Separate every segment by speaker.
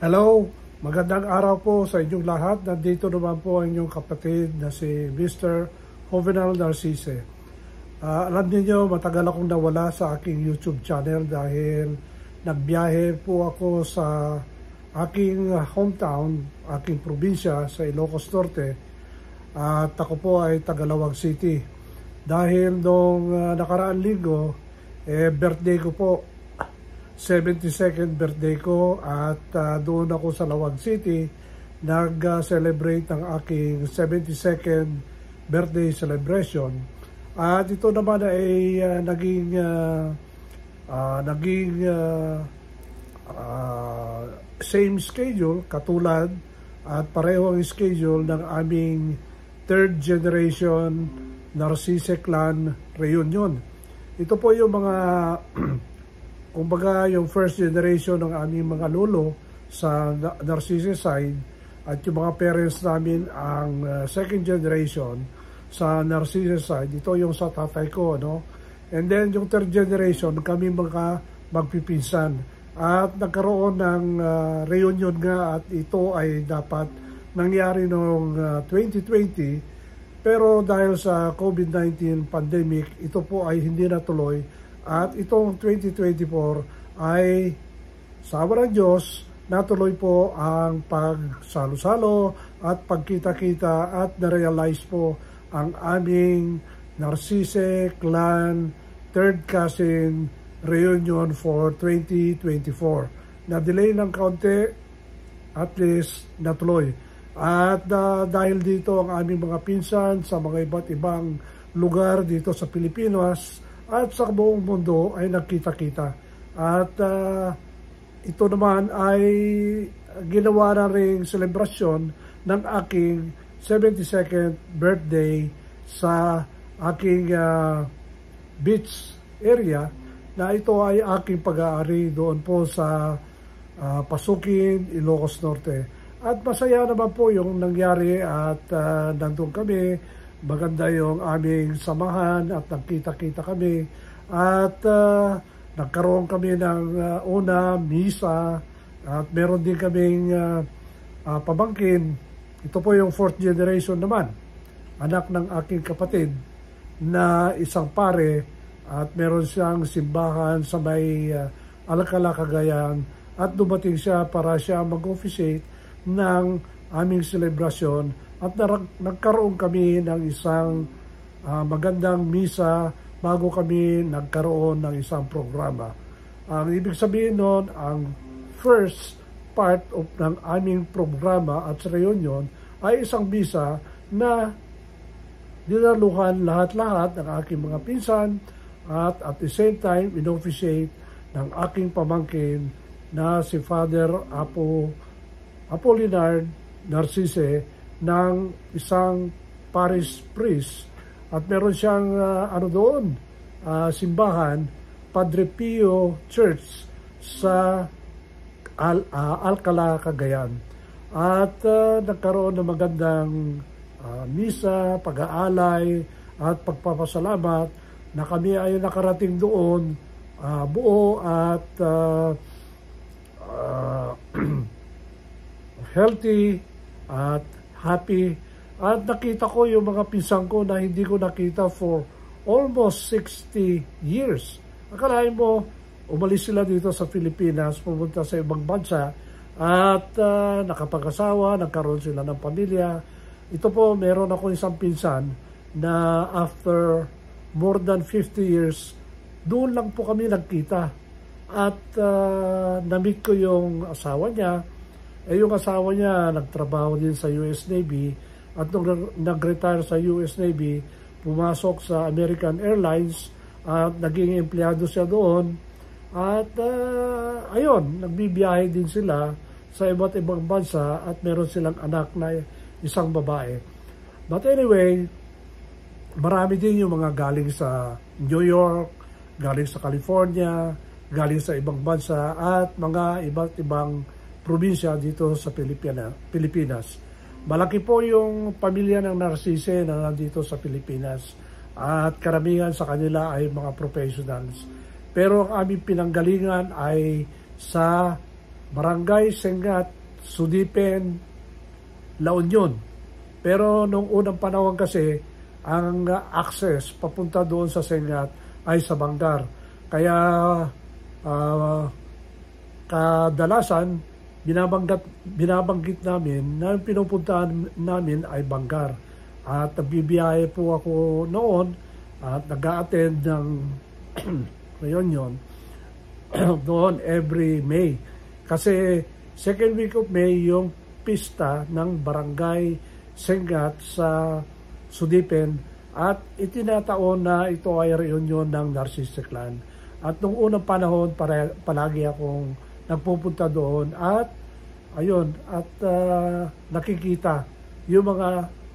Speaker 1: Hello, magandang araw po sa inyong lahat. Nandito naman po ang inyong kapatid na si Mr. Jovenal Narcisse. Alam niyo, matagal akong nawala sa aking YouTube channel dahil nagbiyahe po ako sa aking hometown, aking probinsya sa Ilocos Norte. At ako po ay Tagalawag City. Dahil noong nakaraang linggo, birthday ko po. 72nd birthday ko at doon ako sa Lawag City nag-celebrate ng aking 72nd birthday celebration. At ito naman ay naging same schedule, katulad at pareho ang schedule ng aming third generation Narcisse Clan reunion. Ito po yung mga kumbaga yung first generation ng aming mga lolo sa Narcisse side at yung mga parents namin ang second generation sa Narcisse side. Ito yung sa tatay ko, no? And then yung third generation, kami mga magpipinsan. At nagkaroon ng reunion nga at ito ay dapat nangyari noong 2020. Pero dahil sa COVID-19 pandemic, ito po ay hindi natuloy. At itong 2024 ay sa awa ng Diyos, natuloy po ang pagsalo-salo at pagkita-kita at na-realize po ang aming Narcisse Clan Third Cousin Reunion for 2024. Na-delay ng kaunti, at least natuloy. At dahil dito ang aming mga pinsan sa mga iba't ibang lugar dito sa Pilipinas at sa buong mundo ay nagkita-kita. At ito naman ay ginawa na ring selebrasyon ng aking 72nd birthday sa aking beach area na ito ay aking pag-aari doon po sa Pasukin, Ilocos Norte. At masaya naman po yung nangyari at nandun kami. Maganda yung aming samahan at nagkita-kita kami at nagkaroon kami ng una, misa at meron din kaming pamangkin. Ito po yung fourth generation naman, anak ng aking kapatid na isang pare at meron siyang simbahan sa may Alcala, Cagayan at dumating siya para siya mag-officiate ng aming selebrasyon. At nagkaroon kami ng isang magandang misa bago kami nagkaroon ng isang programa. Ang ibig sabihin nun, ang first part of ng aming programa at reunion ay isang misa na dinaluhan lahat-lahat ng aking mga pinsan at the same time in-officiate ng aking pamangkin na si Father Apolinar Narcisse ng isang parish priest at meron siyang simbahan, Padre Pio Church sa Alcala, Cagayan. At nagkaroon ng magandang misa, pag-aalay at pagpapasalamat na kami ay nakarating doon buo at healthy at happy. At nakita ko yung mga pinsan ko na hindi ko nakita for almost 60 years. Akalain mo, umalis sila dito sa Pilipinas, pumunta sa ibang bansa at nakapag-asawa, nagkaroon sila ng pamilya. Ito po, meron ako isang pinsan na after more than 50 years, doon lang po kami nagkita. At na-meet ko yung asawa niya. Yung asawa niya nagtrabaho din sa US Navy at nung nag-retire sa US Navy, pumasok sa American Airlines at naging empleyado siya doon. At ayun, nagbibiyahe din sila sa iba't ibang bansa at meron silang anak na isang babae. But anyway, marami din yung mga galing sa New York, galing sa California, galing sa ibang bansa at mga iba't ibang probinsya dito sa Pilipinas. Malaki po yung pamilya ng Narcisse na nandito sa Pilipinas at karamihan sa kanila ay mga professionals. Pero ang aming pinanggalingan ay sa Barangay Sengat, Sudipen, La Union. Pero nung unang panahon kasi, ang access papunta doon sa Sengat ay sa Bangar. Kaya kadalasan binabanggit namin na yung pinupuntahan namin ay Bangar. At nagbibiyahe po ako noon at nag-a-attend ng reunion noon every May. Kasi second week of May yung pista ng Barangay Sengat sa Sudipen at itinataon na ito ay reunion ng Narcisse Clan. At nung unang panahon palagi akong nagpupunta doon at ayun at nakikita yung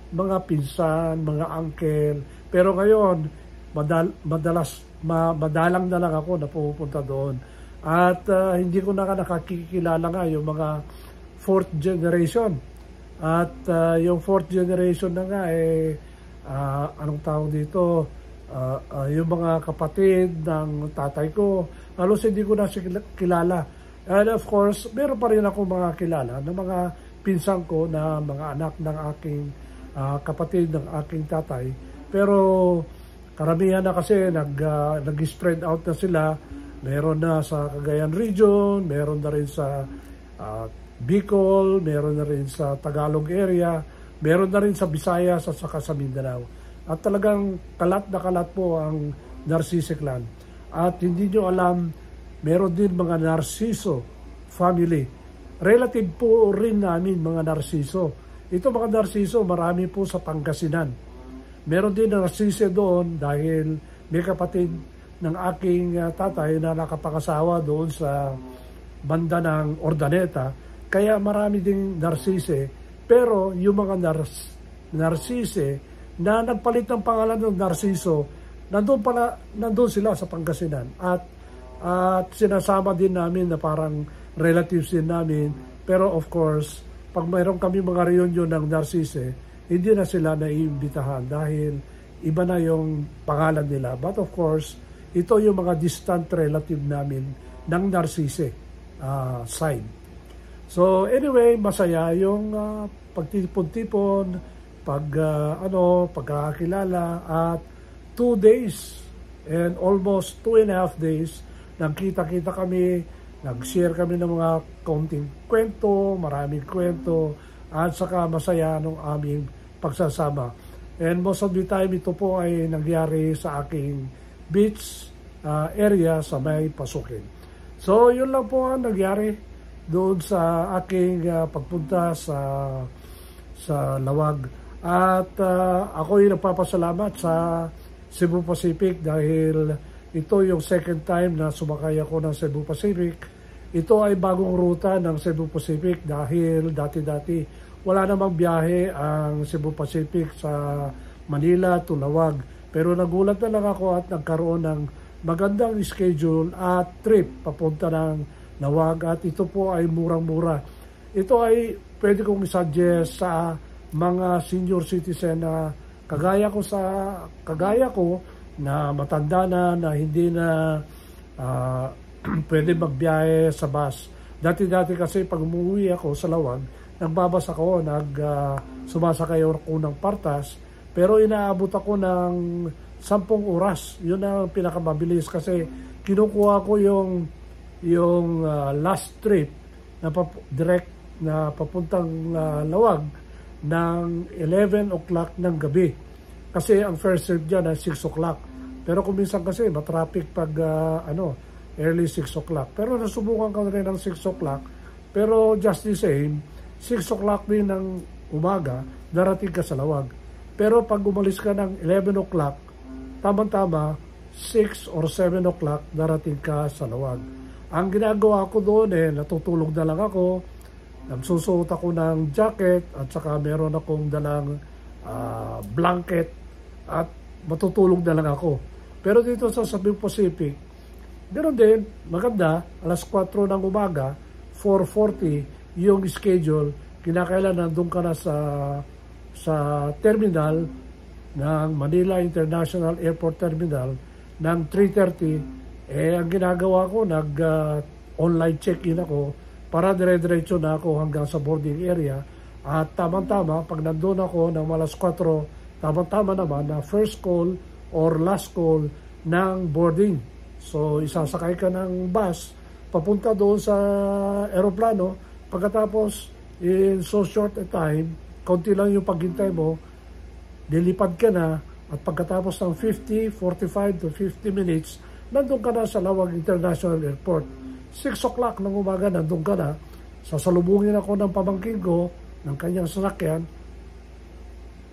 Speaker 1: mga pinsan, mga uncle. Pero ngayon madalang na lang ako na pupunta doon. At hindi ko nakakikilala nga yung mga fourth generation. At yung fourth generation na nga anong tawag dito, yung mga kapatid ng tatay ko, halos hindi ko na kilala. And of course, meron pa rin ako mga kilala ng mga pinsan ko na mga anak ng aking kapatid ng aking tatay. Pero karamihan na kasi nag-spread out na sila. Meron na sa Cagayan Region, meron na rin sa Bicol, meron na rin sa Tagalog area, meron na rin sa Visayas at saka sa Mindanao. At talagang kalat na kalat po ang Narcisse Clan. At hindi nyo alam, meron din mga Narciso family. Relative po rin namin mga Narciso. Ito mga Narciso, marami po sa Pangasinan. Meron din Narcisse doon dahil may kapatid ng aking tatay na nakapangasawa doon sa banda ng Ordaneta. Kaya marami ding Narcisse. Pero yung mga Narcisse na nagpalit ng pangalan ng Narciso, nandun sila sa Pangasinan. At sinasama din namin na parang relatives din namin. Pero of course, pag mayroon kami mga reunion ng Narcisse, hindi na sila naiimbitahan dahil iba na yung pangalan nila. But of course, ito yung mga distant relative namin ng Narcisse side. So anyway, masaya yung pagtipon-tipon, pagkakilala at 2 days and almost 2.5 days nagkita-kita kami, nag-share kami ng mga kaunting kwento, maraming kwento at saka masaya nung aming pagsasama. And most of the time ito po ay nangyari sa aking beach area sa may Pasukin. So yun lang po ang nangyari doon sa aking pagpunta sa Lawag. At ako'y nagpapasalamat sa Cebu Pacific dahil ito yung second time na sumakay ako ng Cebu Pacific. Ito ay bagong ruta ng Cebu Pacific dahil dati-dati wala namang biyahe ang Cebu Pacific sa Manila to Lawag. Pero nagulat na lang ako at nagkaroon ng magandang schedule at trip papunta ng Lawag at ito po ay murang-mura. Ito ay pwede kong i-suggest sa mga senior citizen na kagaya ko na matanda na hindi na pwede magbiyahe sa bus. Dati-dati kasi pag umuwi ako sa Lawag, nagbabas ako, sumasakay ako ng partas, pero inaabot ako ng 10 oras. Yun ang pinakamabilis kasi kinukuha ko yung last trip na direct na papuntang Lawag ng 11 o'clock ng gabi. Kasi ang first trip dyan ay 6 o'clock. Pero kung minsan kasi matraffic pag early 6 o'clock. Pero nasubukan ko rin ng 6 o'clock. Pero just the same, 6 o'clock din ng umaga, darating ka sa Lawag. Pero pag umalis ka ng 11 o'clock, tama-tama, 6 or 7 o'clock, darating ka sa Lawag. Ang ginagawa ko doon natutulog na lang ako, nagsusuot ako ng jacket, at saka meron akong dalang blanket, at matutulog na lang ako. Pero dito sa Cebu Pacific, ganoon din, maganda, alas 4 ng umaga, 4:40 yung schedule, kinakailan nandun ka na sa terminal ng Manila International Airport Terminal ng 3:30. Ang ginagawa ko, online check-in ako para dire-diretso na ako hanggang sa boarding area. At tamang-tama, pag nandun ako ng alas 4, tamang-tama naman na first call or last call ng boarding. So, isasakay ka ng bus, papunta doon sa aeroplano, pagkatapos, in so short a time, kaunti lang yung paghintay mo, lilipad ka na, at pagkatapos ng 45 to 50 minutes, nandun ka na sa Lawag International Airport. 6 o'clock ng umaga, nandun ka na, sasalubungin ako ng pamangkin ko, ng kanyang sasakyan,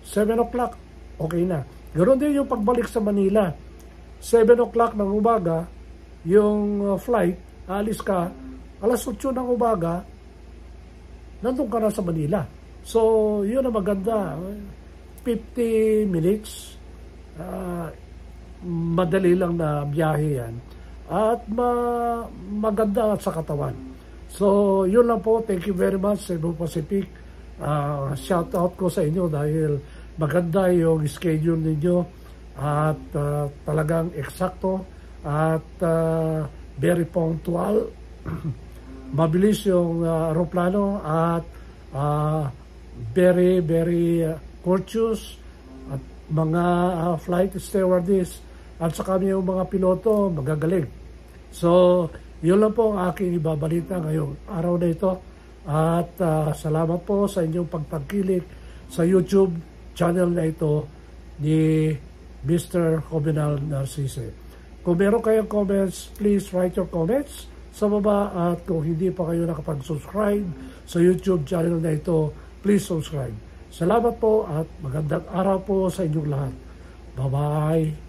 Speaker 1: 7 o'clock, okay na. Ganoon din yung pagbalik sa Manila. 7 o'clock ng umaga, yung flight, alis ka, alas 8 ng umaga, nandun ka na sa Manila. So, yun ang maganda. 50 minutes, madali lang na biyahe yan. At maganda sa katawan. So, yun lang po. Thank you very much, Cebu Pacific. Shout out ko sa inyo dahil maganda yung schedule ninyo at talagang eksakto at very punctual. Mabilis yung aeroplano at very courteous at mga flight stewardess at saka yung mga piloto magagaling. So, yun lang po ang aking ibabalita ngayong araw na ito. At salamat po sa inyong pagtangkilik sa YouTube channel na ito ni Mr. Jovenal Narcisse. Kung meron kayong comments, please write your comments sa baba. At kung hindi pa kayo nakapag-subscribe sa YouTube channel na ito, please subscribe. Salamat po at magandang araw po sa inyong lahat. Bye-bye!